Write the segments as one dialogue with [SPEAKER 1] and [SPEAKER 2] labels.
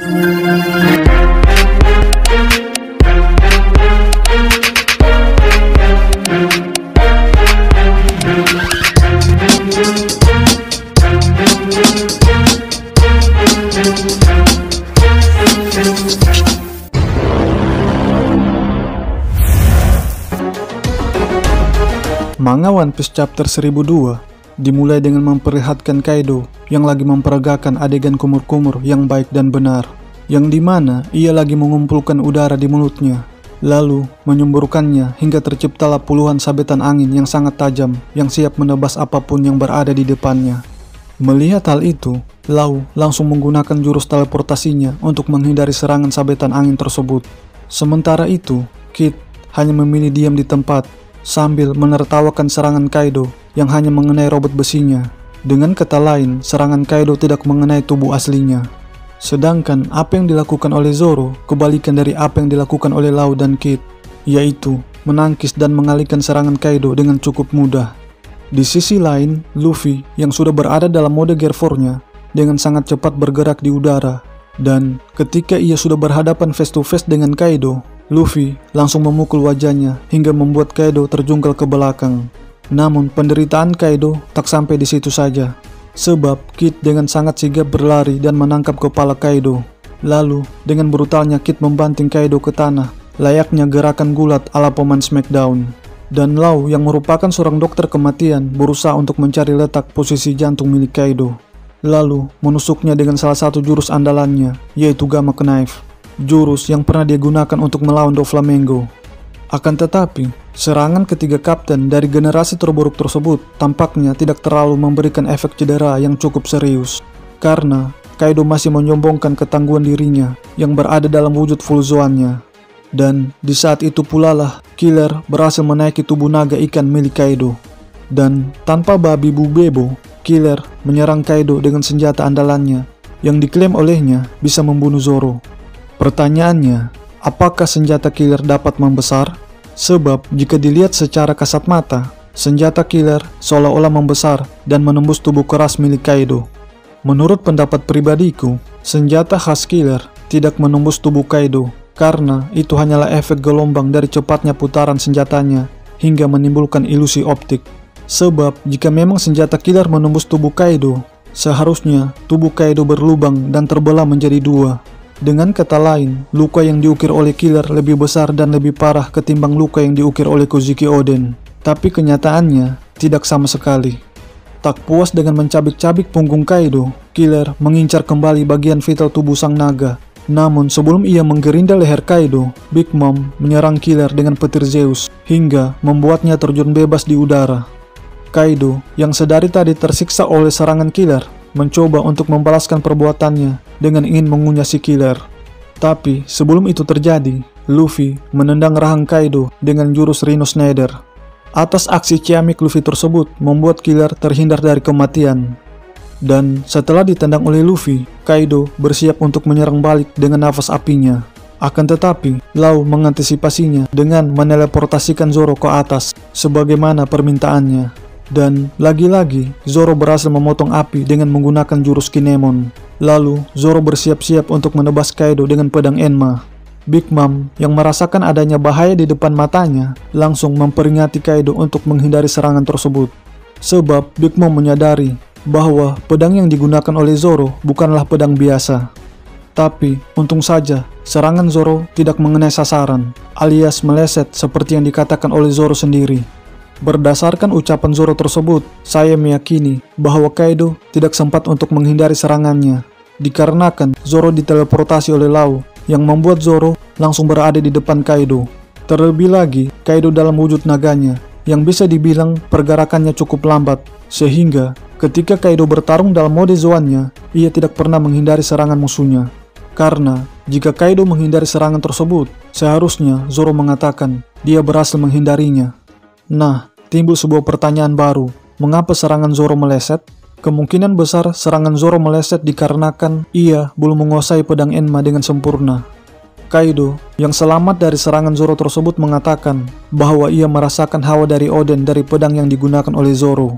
[SPEAKER 1] Manga One Piece Chapter 1002 dimulai dengan memperlihatkan Kaido yang lagi memperagakan adegan kumur-kumur yang baik dan benar, yang dimana ia lagi mengumpulkan udara di mulutnya, lalu menyemburkannya hingga terciptalah puluhan sabetan angin yang sangat tajam yang siap menebas apapun yang berada di depannya. Melihat hal itu, Lau langsung menggunakan jurus teleportasinya untuk menghindari serangan sabetan angin tersebut. Sementara itu, Kid hanya memilih diam di tempat sambil menertawakan serangan Kaido yang hanya mengenai robot besinya. Dengan kata lain, serangan Kaido tidak mengenai tubuh aslinya. Sedangkan apa yang dilakukan oleh Zoro kebalikan dari apa yang dilakukan oleh Lau dan Kid, yaitu menangkis dan mengalihkan serangan Kaido dengan cukup mudah. Di sisi lain, Luffy yang sudah berada dalam mode Gear 4-nya dengan sangat cepat bergerak di udara, dan ketika ia sudah berhadapan face to face dengan Kaido, Luffy langsung memukul wajahnya hingga membuat Kaido terjungkal ke belakang. Namun penderitaan Kaido tak sampai di situ saja, sebab Kid dengan sangat sigap berlari dan menangkap kepala Kaido. Lalu dengan brutalnya Kid membanting Kaido ke tanah, layaknya gerakan gulat ala pemain Smackdown. Dan Lau yang merupakan seorang dokter kematian berusaha untuk mencari letak posisi jantung milik Kaido, lalu menusuknya dengan salah satu jurus andalannya, yaitu Gamma Knife, jurus yang pernah dia gunakan untuk melawan Doflamingo. Akan tetapi, serangan ketiga kapten dari generasi terburuk tersebut tampaknya tidak terlalu memberikan efek cedera yang cukup serius, karena Kaido masih menyombongkan ketangguhan dirinya yang berada dalam wujud full Zoan-nya. Dan di saat itu pula lah Killer berhasil menaiki tubuh naga ikan milik Kaido. Dan tanpa babi bubebo, Killer menyerang Kaido dengan senjata andalannya yang diklaim olehnya bisa membunuh Zoro. Pertanyaannya, apakah senjata Killer dapat membesar? Sebab jika dilihat secara kasat mata, senjata Killer seolah-olah membesar dan menembus tubuh keras milik Kaido. Menurut pendapat pribadiku, senjata khas Killer tidak menembus tubuh Kaido, karena itu hanyalah efek gelombang dari cepatnya putaran senjatanya hingga menimbulkan ilusi optik. Sebab jika memang senjata Killer menembus tubuh Kaido, seharusnya tubuh Kaido berlubang dan terbelah menjadi dua. Dengan kata lain, luka yang diukir oleh Killer lebih besar dan lebih parah ketimbang luka yang diukir oleh Kozuki Oden. Tapi kenyataannya tidak sama sekali. Tak puas dengan mencabik-cabik punggung Kaido, Killer mengincar kembali bagian vital tubuh sang naga. Namun sebelum ia menggerinda leher Kaido, Big Mom menyerang Killer dengan petir Zeus hingga membuatnya terjun bebas di udara. Kaido yang sedari tadi tersiksa oleh serangan Killer mencoba untuk membalaskan perbuatannya dengan ingin mengunyah si Killer. Tapi sebelum itu terjadi, Luffy menendang rahang Kaido dengan jurus Rhino Schneider. Atas aksi ciamik Luffy tersebut membuat Killer terhindar dari kematian. Dan setelah ditendang oleh Luffy, Kaido bersiap untuk menyerang balik dengan nafas apinya. Akan tetapi, Lau mengantisipasinya dengan meneleportasikan Zoro ke atas sebagaimana permintaannya. Dan lagi-lagi, Zoro berhasil memotong api dengan menggunakan jurus Kinemon. Lalu, Zoro bersiap-siap untuk menebas Kaido dengan pedang Enma. Big Mom yang merasakan adanya bahaya di depan matanya langsung memperingati Kaido untuk menghindari serangan tersebut. Sebab Big Mom menyadari bahwa pedang yang digunakan oleh Zoro bukanlah pedang biasa. Tapi untung saja serangan Zoro tidak mengenai sasaran, alias meleset seperti yang dikatakan oleh Zoro sendiri. Berdasarkan ucapan Zoro tersebut, saya meyakini bahwa Kaido tidak sempat untuk menghindari serangannya, dikarenakan Zoro diteleportasi oleh Lau yang membuat Zoro langsung berada di depan Kaido. Terlebih lagi, Kaido dalam wujud naganya yang bisa dibilang pergerakannya cukup lambat, sehingga ketika Kaido bertarung dalam mode Zoan-nya, ia tidak pernah menghindari serangan musuhnya. Karena jika Kaido menghindari serangan tersebut, seharusnya Zoro mengatakan dia berhasil menghindarinya. Nah, timbul sebuah pertanyaan baru. Mengapa serangan Zoro meleset? Kemungkinan besar serangan Zoro meleset dikarenakan ia belum menguasai pedang Enma dengan sempurna. Kaido yang selamat dari serangan Zoro tersebut mengatakan bahwa ia merasakan hawa dari Oden dari pedang yang digunakan oleh Zoro.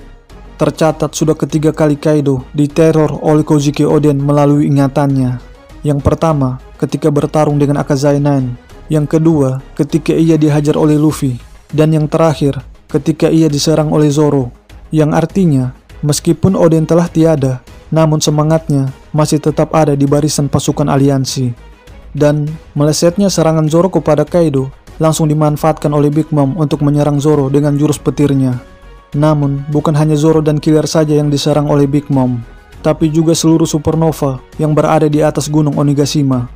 [SPEAKER 1] Tercatat sudah ketiga kali Kaido diteror oleh Kozuki Oden melalui ingatannya. Yang pertama, ketika bertarung dengan Akazae 9. Yang kedua, ketika ia dihajar oleh Luffy. Dan yang terakhir, ketika ia diserang oleh Zoro. Yang artinya, meskipun Oden telah tiada, namun semangatnya masih tetap ada di barisan pasukan aliansi. Dan melesetnya serangan Zoro kepada Kaido langsung dimanfaatkan oleh Big Mom untuk menyerang Zoro dengan jurus petirnya. Namun, bukan hanya Zoro dan Killer saja yang diserang oleh Big Mom, tapi juga seluruh supernova yang berada di atas gunung Onigashima.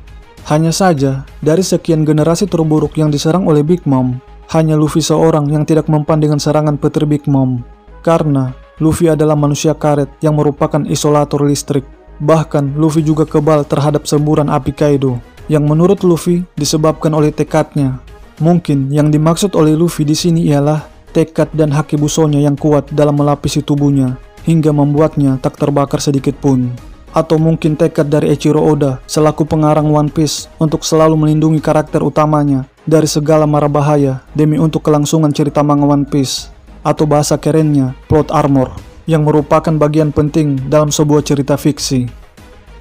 [SPEAKER 1] Hanya saja, dari sekian generasi terburuk yang diserang oleh Big Mom, hanya Luffy seorang yang tidak mempan dengan serangan petir Big Mom. Karena Luffy adalah manusia karet yang merupakan isolator listrik. Bahkan, Luffy juga kebal terhadap semburan api Kaido, yang menurut Luffy disebabkan oleh tekadnya. Mungkin yang dimaksud oleh Luffy di sini ialah tekad dan haki busonya yang kuat dalam melapisi tubuhnya, hingga membuatnya tak terbakar sedikit pun. Atau mungkin tekad dari Eiichiro Oda selaku pengarang One Piece untuk selalu melindungi karakter utamanya dari segala mara bahaya demi untuk kelangsungan cerita manga One Piece. Atau bahasa kerennya, plot armor, yang merupakan bagian penting dalam sebuah cerita fiksi.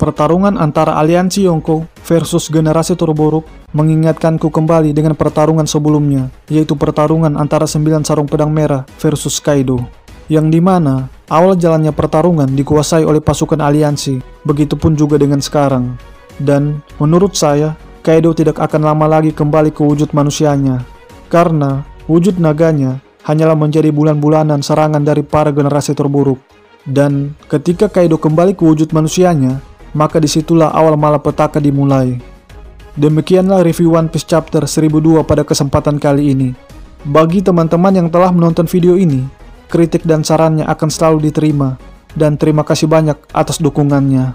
[SPEAKER 1] Pertarungan antara aliansi Yonko versus generasi terburuk mengingatkanku kembali dengan pertarungan sebelumnya, yaitu pertarungan antara 9 sarung pedang merah versus Kaido, yang dimana awal jalannya pertarungan dikuasai oleh pasukan aliansi, begitupun juga dengan sekarang. Dan menurut saya, Kaido tidak akan lama lagi kembali ke wujud manusianya, karena wujud naganya hanyalah menjadi bulan-bulanan serangan dari para generasi terburuk. Dan ketika Kaido kembali ke wujud manusianya, maka disitulah awal malapetaka dimulai. Demikianlah review One Piece Chapter 1002 pada kesempatan kali ini. Bagi teman-teman yang telah menonton video ini, kritik dan sarannya akan selalu diterima. Dan terima kasih banyak atas dukungannya.